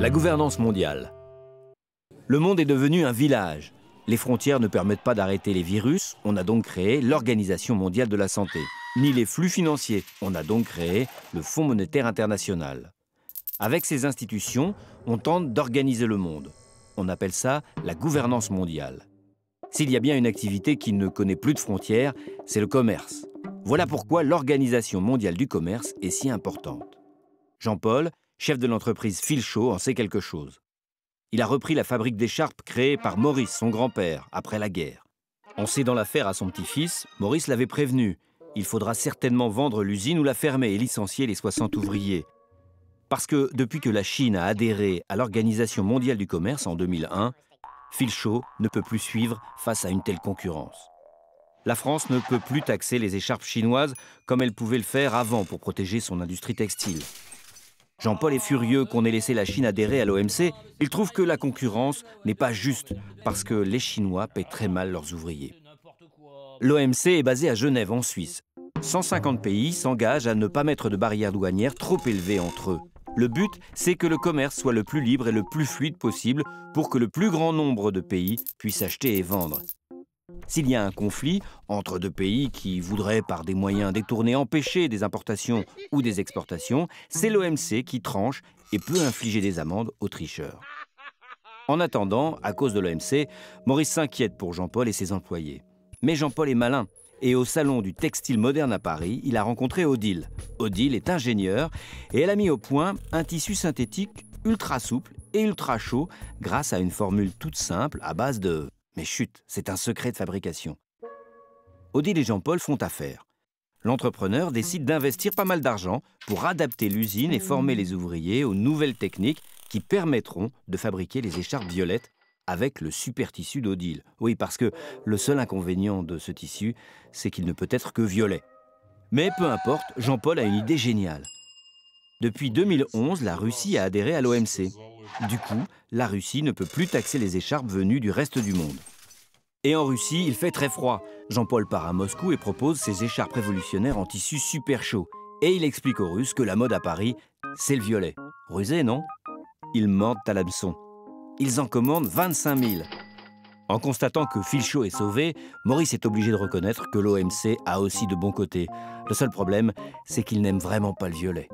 La gouvernance mondiale. Le monde est devenu un village. Les frontières ne permettent pas d'arrêter les virus, on a donc créé l'Organisation mondiale de la santé. Ni les flux financiers, on a donc créé le Fonds monétaire international. Avec ces institutions, on tente d'organiser le monde. On appelle ça la gouvernance mondiale. S'il y a bien une activité qui ne connaît plus de frontières, c'est le commerce. Voilà pourquoi l'Organisation mondiale du commerce est si importante. Jean-Paul, chef de l'entreprise Filchot, en sait quelque chose. Il a repris la fabrique d'écharpes créée par Maurice, son grand-père, après la guerre. En cédant l'affaire à son petit-fils, Maurice l'avait prévenu. Il faudra certainement vendre l'usine ou la fermer et licencier les 60 ouvriers. Parce que depuis que la Chine a adhéré à l'Organisation mondiale du commerce en 2001, Filchot ne peut plus suivre face à une telle concurrence. La France ne peut plus taxer les écharpes chinoises comme elle pouvait le faire avant pour protéger son industrie textile. Jean-Paul est furieux qu'on ait laissé la Chine adhérer à l'OMC. Il trouve que la concurrence n'est pas juste parce que les Chinois paient très mal leurs ouvriers. L'OMC est basé à Genève, en Suisse. 150 pays s'engagent à ne pas mettre de barrières douanières trop élevées entre eux. Le but, c'est que le commerce soit le plus libre et le plus fluide possible pour que le plus grand nombre de pays puissent acheter et vendre. S'il y a un conflit entre deux pays qui voudraient par des moyens détournés empêcher des importations ou des exportations, c'est l'OMC qui tranche et peut infliger des amendes aux tricheurs. En attendant, à cause de l'OMC, Maurice s'inquiète pour Jean-Paul et ses employés. Mais Jean-Paul est malin et au salon du textile moderne à Paris, il a rencontré Odile. Odile est ingénieure et elle a mis au point un tissu synthétique ultra souple et ultra chaud grâce à une formule toute simple à base de... Mais chut, c'est un secret de fabrication. Odile et Jean-Paul font affaire. L'entrepreneur décide d'investir pas mal d'argent pour adapter l'usine et former les ouvriers aux nouvelles techniques qui permettront de fabriquer les écharpes violettes avec le super tissu d'Odile. Oui, parce que le seul inconvénient de ce tissu, c'est qu'il ne peut être que violet. Mais peu importe, Jean-Paul a une idée géniale. Depuis 2011, la Russie a adhéré à l'OMC. Du coup, la Russie ne peut plus taxer les écharpes venues du reste du monde. Et en Russie, il fait très froid. Jean-Paul part à Moscou et propose ses écharpes révolutionnaires en tissu super chaud. Et il explique aux Russes que la mode à Paris, c'est le violet. Rusé, non? Ils mordent à l'hameçon. Ils en commandent 25 000. En constatant que Filchot est sauvé, Maurice est obligé de reconnaître que l'OMC a aussi de bons côtés. Le seul problème, c'est qu'il n'aime vraiment pas le violet.